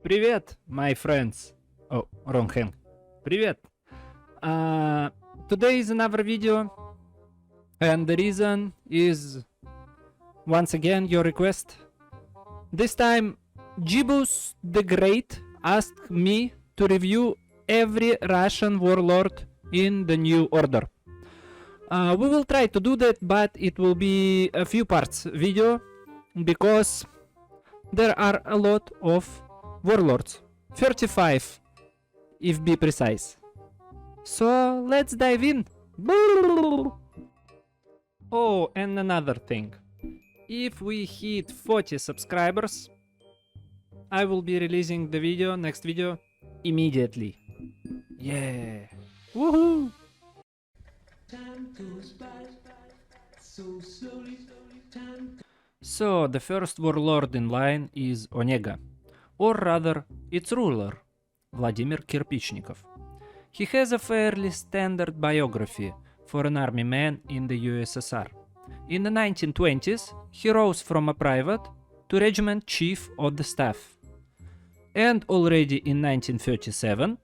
Привет, my friends. Oh, wrong hand. Привет. Today is another video, and the reason is once again your request. This time, Jibus the Great asked me to review every Russian warlord in the new order. We will try to do that, but it will be a few parts video because there are a lot of warlords, 35 if be precise. So let's dive in. Oh, and another thing. If we hit 40 subscribers, I will be releasing the video, next video, immediately. Yeah. Woohoo! So, the first warlord in line is Onega, or rather, its ruler, Vladimir Kerpisnikov. He has a fairly standard biography for an army man in the USSR. In the 1920s, he rose from a private to regiment chief of the staff. And already in 1937,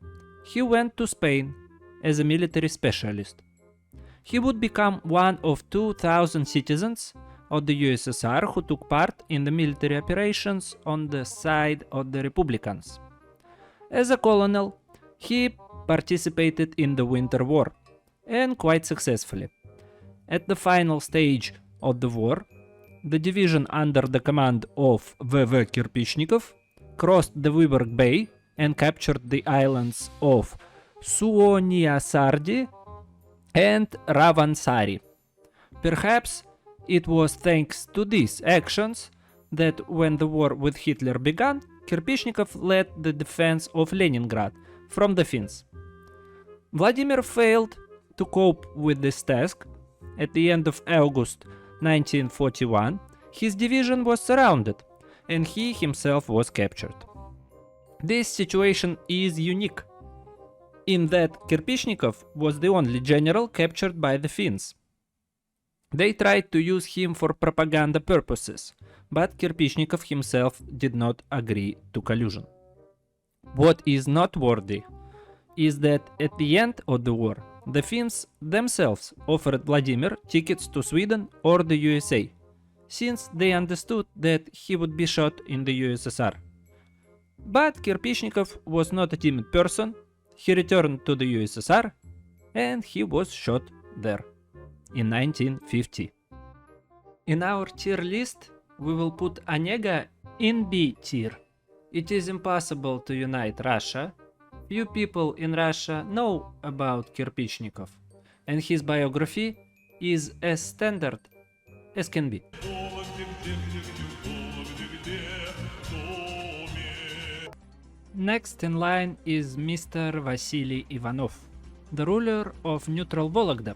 he went to Spain as a military specialist. He would become one of 2,000 citizens of the USSR who took part in the military operations on the side of the Republicans. As a colonel, he participated in the Winter War, and quite successfully. At the final stage of the war, the division under the command of V.V. Kerpisnikov crossed the Viborg Bay and captured the islands of Suoniasardi and Ravansari. Perhaps it was thanks to these actions that when the war with Hitler began, Kerpisnikov led the defense of Leningrad from the Finns. Vladimir failed to cope with this task. At the end of August 1941, his division was surrounded and he himself was captured. This situation is unique, in that Kerpisnikov was the only general captured by the Finns. They tried to use him for propaganda purposes, but Kerpisnikov himself did not agree to collusion. What is noteworthy is that at the end of the war, the Finns themselves offered Vladimir tickets to Sweden or the USA, since they understood that he would be shot in the USSR. But Kerpisnikov was not a timid person. He returned to the USSR and he was shot there in 1950. In our tier list, we will put Onega in B tier. It is impossible to unite Russia. Few people in Russia know about Kerpisnikov, and his biography is as standard as can be. Next in line is Mr. Vasili Ivanov, the ruler of neutral Vologda.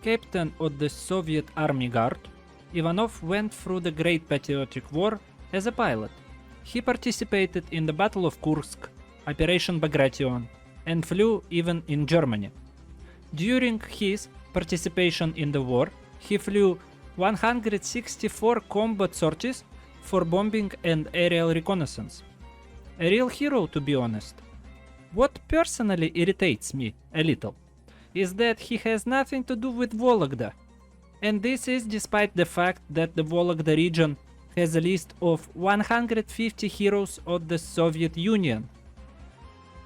Captain of the Soviet Army Guard, Ivanov went through the Great Patriotic War as a pilot. He participated in the Battle of Kursk, Operation Bagration, and flew even in Germany. During his participation in the war, he flew 164 combat sorties for bombing and aerial reconnaissance. A real hero, to be honest. What personally irritates me a little is that he has nothing to do with Vologda, and this is despite the fact that the Vologda region has a list of 150 heroes of the Soviet Union,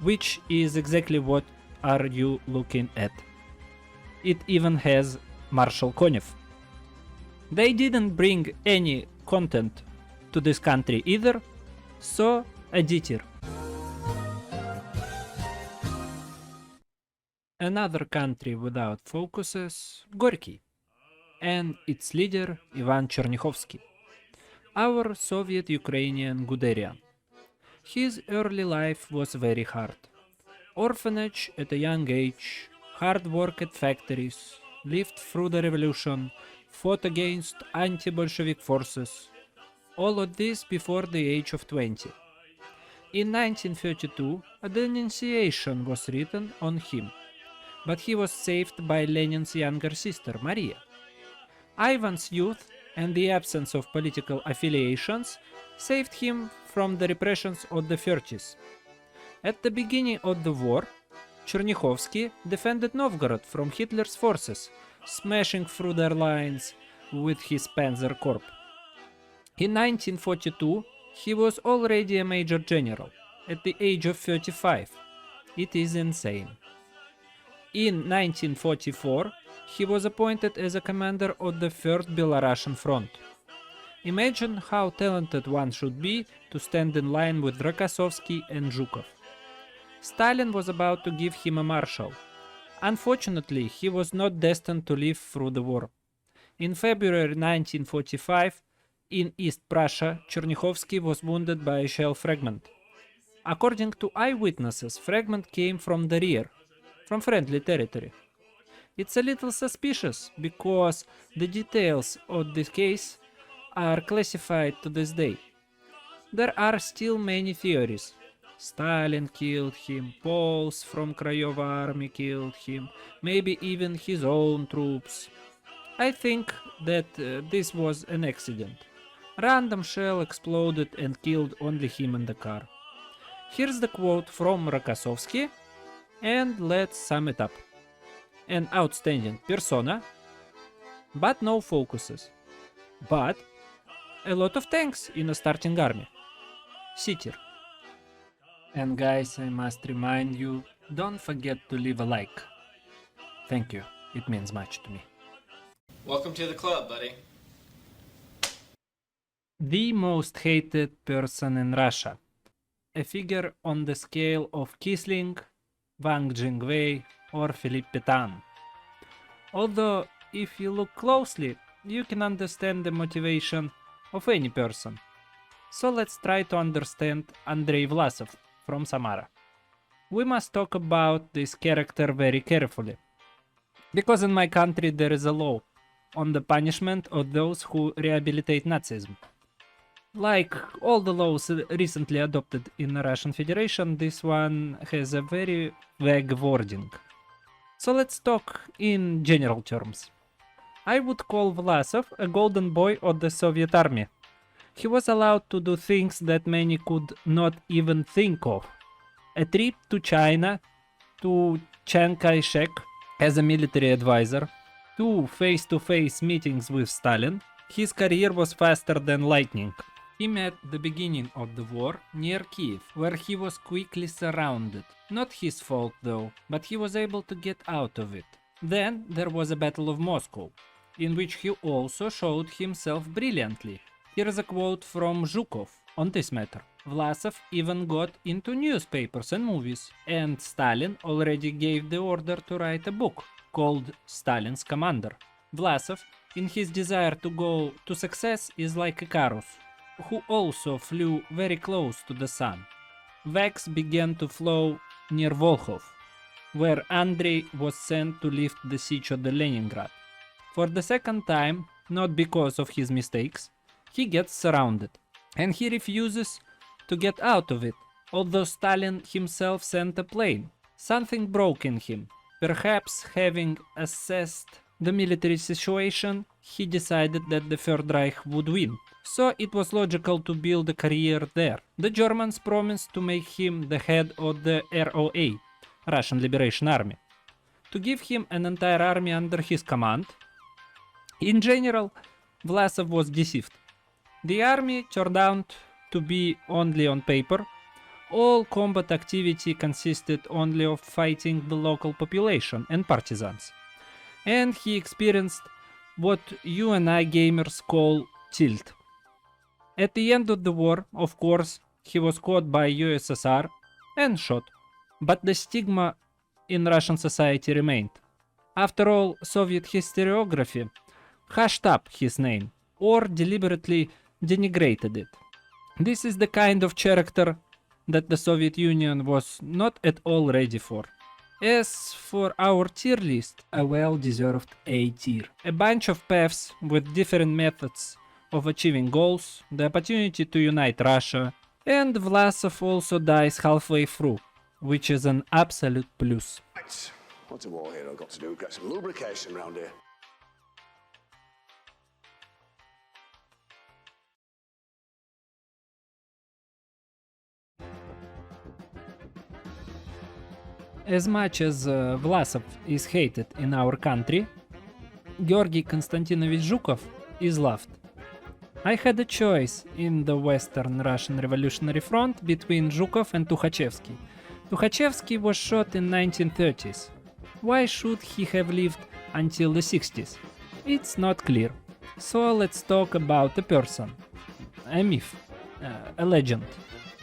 which is exactly what are you looking at. It even has Marshal Konev. They didn't bring any content to this country either, so a D tier. Another country without focuses, Gorky, and its leader Ivan Chernikovski, our Soviet Ukrainian Guderian. His early life was very hard. Orphanage at a young age, hard work at factories, lived through the revolution, fought against anti-Bolshevik forces, all of this before the age of 20. In 1932, a denunciation was written on him, but he was saved by Lenin's younger sister, Maria. Ivan's youth and the absence of political affiliations saved him from the repressions of the 30s. At the beginning of the war, Chernikovski defended Novgorod from Hitler's forces, smashing through their lines with his Panzer Corps. In 1942, he was already a major general, at the age of 35. It is insane. In 1944, he was appointed as a commander of the 3rd Belarusian Front. Imagine how talented one should be to stand in line with Rokossovsky and Zhukov. Stalin was about to give him a marshal. Unfortunately, he was not destined to live through the war. In February 1945, in East Prussia, Chernikovski was wounded by a shell fragment. According to eyewitnesses, fragment came from the rear, from friendly territory. It's a little suspicious because the details of this case are classified to this day. There are still many theories. Stalin killed him, Poles from Craiova army killed him, maybe even his own troops. I think that this was an accident. Random shell exploded and killed only him in the car. Here's the quote from Rokossovsky, and let's sum it up. An outstanding persona, but no focuses. But a lot of tanks in a starting army. Sitir. And guys, I must remind you, don't forget to leave a like. Thank you, it means much to me. Welcome to the club, buddy. The most hated person in Russia. A figure on the scale of Kisling, Wang Jingwei, or Philippe Pétain. Although, if you look closely, you can understand the motivation of any person. So let's try to understand Andrei Vlasov from Samara. We must talk about this character very carefully, because in my country there is a law on the punishment of those who rehabilitate Nazism. Like all the laws recently adopted in the Russian Federation, this one has a very vague wording. So let's talk in general terms. I would call Vlasov a golden boy of the Soviet army. He was allowed to do things that many could not even think of. A trip to China, to Chiang Kai-shek as a military advisor, 2 face-to-face meetings with Stalin. His career was faster than lightning. He met the beginning of the war near Kiev, where he was quickly surrounded. Not his fault though, but he was able to get out of it. Then there was a Battle of Moscow, in which he also showed himself brilliantly. Here's a quote from Zhukov on this matter. Vlasov even got into newspapers and movies, and Stalin already gave the order to write a book called Stalin's Commander. Vlasov, in his desire to go to success, is like Icarus, who also flew very close to the sun. Wax began to flow near Volkhov, where Andrei was sent to lift the siege of the Leningrad. For the second time, not because of his mistakes, he gets surrounded, and he refuses to get out of it, although Stalin himself sent a plane. Something broke in him. Perhaps having assessed the military situation, he decided that the Third Reich would win. So it was logical to build a career there. The Germans promised to make him the head of the ROA, Russian Liberation Army, to give him an entire army under his command. In general, Vlasov was deceived. The army turned out to be only on paper. All combat activity consisted only of fighting the local population and partisans. And he experienced what you and I gamers call tilt. At the end of the war, of course, he was caught by USSR and shot. But the stigma in Russian society remained. After all, Soviet historiography hushed up his name or deliberately denigrated it. This is the kind of character that the Soviet Union was not at all ready for. As for our tier list, a well-deserved A tier. A bunch of paths with different methods of achieving goals, the opportunity to unite Russia, and Vlasov also dies halfway through, which is an absolute plus. What's a war hero got to do? Get some lubrication around here. As much as Velasov is hated in our country, Georgy Konstantinovich Zhukov is loved. I had a choice in the Western Russian Revolutionary Front between Zhukov and Tukhachevsky. Tukhachevsky was shot in 1930s. Why should he have lived until the 60s? It's not clear. So let's talk about a person, a myth, a legend,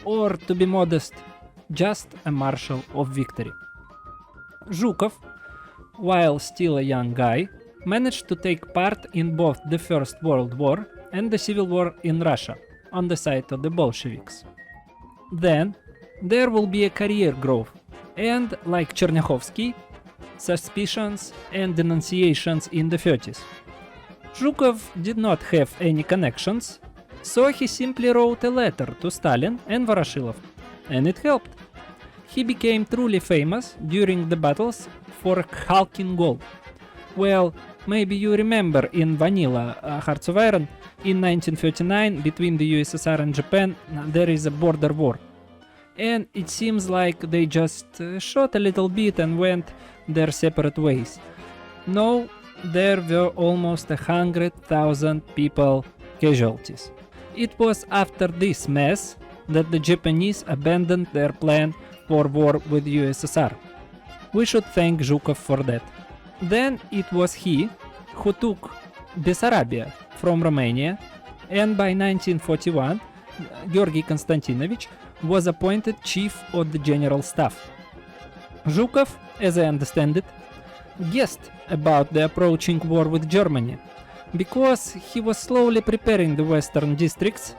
or to be modest, just a marshal of victory. Zhukov, while still a young guy, managed to take part in both the First World War and the Civil War in Russia, on the side of the Bolsheviks. Then, there will be a career growth, and, like Chernikovski, suspicions and denunciations in the 30s. Zhukov did not have any connections, so he simply wrote a letter to Stalin and Voroshilov, and it helped. He became truly famous during the battles for Khalkhin Gol. Well, maybe you remember in Vanilla, Hearts of Iron, in 1939 between the USSR and Japan there is a border war. And it seems like they just shot a little bit and went their separate ways. No, there were almost 100,000 people casualties. It was after this mess that the Japanese abandoned their plan for war with USSR. We should thank Zhukov for that. Then it was he who took Bessarabia from Romania, and by 1941 Georgy Konstantinovich was appointed chief of the general staff. Zhukov, as I understand it, guessed about the approaching war with Germany, because he was slowly preparing the western districts.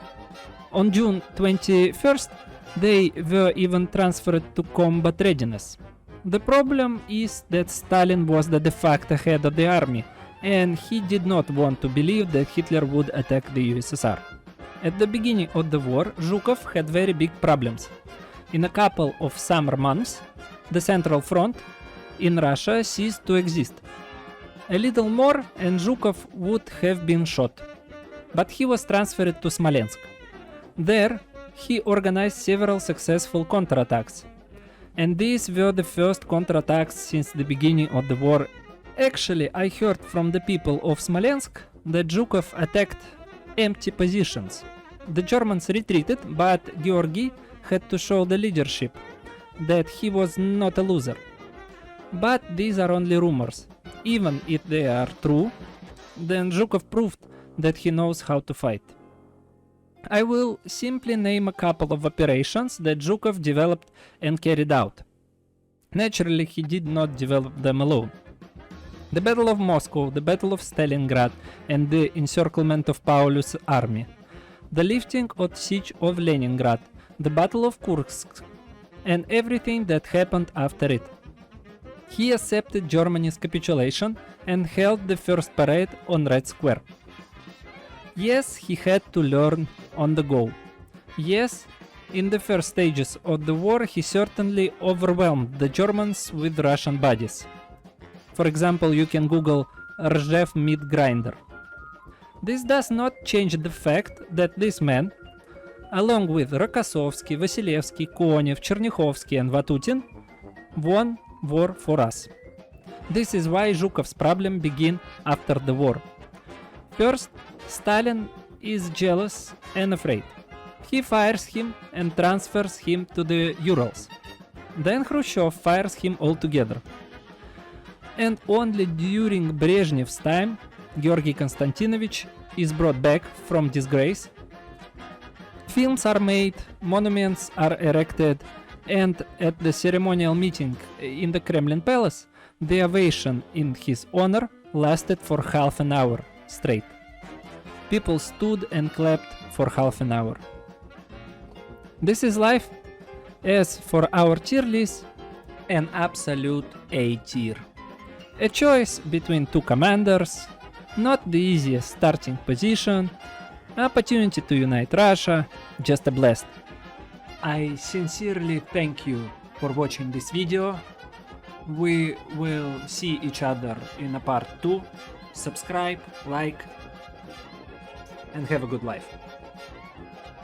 On June 21st, they were even transferred to combat readiness. The problem is that Stalin was the de facto head of the army, and he did not want to believe that Hitler would attack the USSR. At the beginning of the war, Zhukov had very big problems. In a couple of summer months, the Central Front in Russia ceased to exist. A little more and Zhukov would have been shot. But he was transferred to Smolensk. There, he organized several successful counterattacks. And these were the first counterattacks since the beginning of the war. Actually, I heard from the people of Smolensk that Zhukov attacked empty positions. The Germans retreated, but Georgy had to show the leadership that he was not a loser. But these are only rumors. Even if they are true, then Zhukov proved that he knows how to fight. I will simply name a couple of operations that Zhukov developed and carried out. Naturally, he did not develop them alone. The Battle of Moscow, the Battle of Stalingrad, and the encirclement of Paulus' army. The lifting of siege of Leningrad, the Battle of Kursk, and everything that happened after it. He accepted Germany's capitulation and held the first parade on Red Square. Yes, he had to learn on the go. Yes, in the first stages of the war he certainly overwhelmed the Germans with Russian bodies. For example, you can Google Rzhev meat grinder. This does not change the fact that this man, along with Rokossovsky, Vasilevsky, Konev, Chernikovski and Vatutin, won war for us. This is why Zhukov's problem began after the war. First, Stalin is jealous and afraid. He fires him and transfers him to the Urals. Then Khrushchev fires him altogether. And only during Brezhnev's time, Georgy Konstantinovich is brought back from disgrace. Films are made, monuments are erected, and at the ceremonial meeting in the Kremlin Palace, the ovation in his honor lasted for half an hour straight. People stood and clapped for half an hour. This is life. As for our tier list, an absolute A tier. A choice between two commanders, not the easiest starting position, opportunity to unite Russia, just a blast. I sincerely thank you for watching this video. We will see each other in a part 2. Subscribe, like, and have a good life.